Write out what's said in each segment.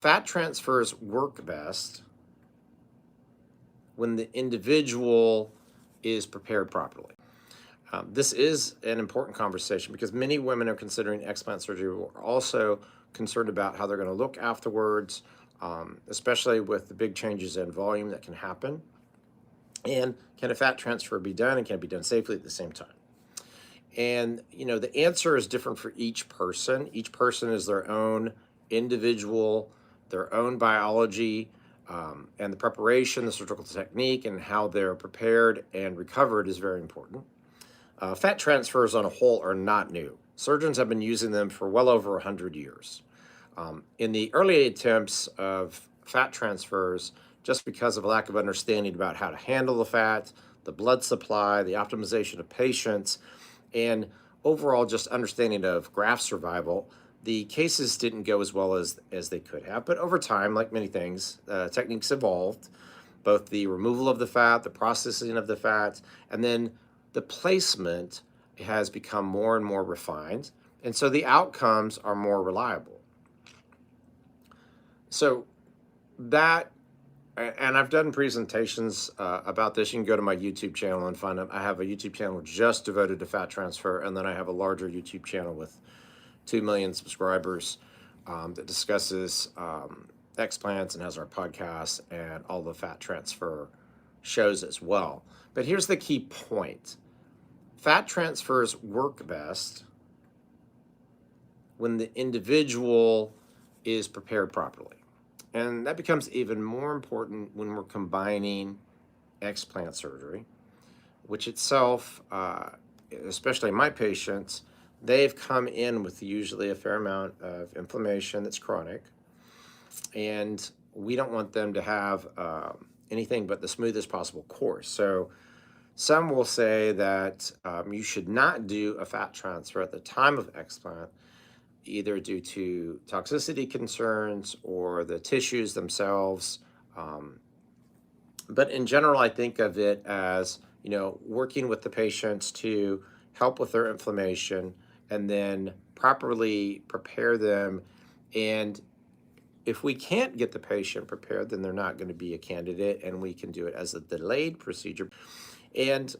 Fat transfers work best when the individual is prepared properly. This is an important conversation because many women are considering explant surgery are also concerned about how they're going to look afterwards, especially with the big changes in volume that can happen. And can a fat transfer be done, and can it be done safely at the same time? And, the answer is different for each person. Each person is their own individual, their own biology, and the preparation, the surgical technique, and how they're prepared and recovered is very important. Fat transfers on a whole are not new. Surgeons have been using them for well over 100 years. In the early attempts of fat transfers, just because of a lack of understanding about how to handle the fat, the blood supply, the optimization of patients, and overall just understanding of graft survival, the cases didn't go as well as they could have. But over time, like many things, techniques evolved, both the removal of the fat, the processing of the fat, and then the placement has become more and more refined. And so the outcomes are more reliable. So that, and I've done presentations about this. You can go to my YouTube channel and find them. I have a YouTube channel just devoted to fat transfer, and then I have a larger YouTube channel with 2 million subscribers that discusses explants and has our podcast and all the fat transfer shows as well. But here's the key point. Fat transfers work best when the individual is prepared properly. And that becomes even more important when we're combining explant surgery, which itself, especially my patients, they've come in with usually a fair amount of inflammation that's chronic. And we don't want them to have anything but the smoothest possible course. So some will say that you should not do a fat transfer at the time of explant, either due to toxicity concerns or the tissues themselves. But in general, I think of it as, working with the patients to help with their inflammation and then properly prepare them. And if we can't get the patient prepared, then they're not going to be a candidate, and we can do it as a delayed procedure. And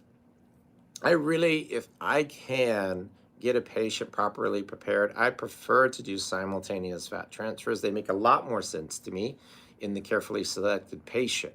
I really, if I can get a patient properly prepared, I prefer to do simultaneous fat transfers. They make a lot more sense to me in the carefully selected patient.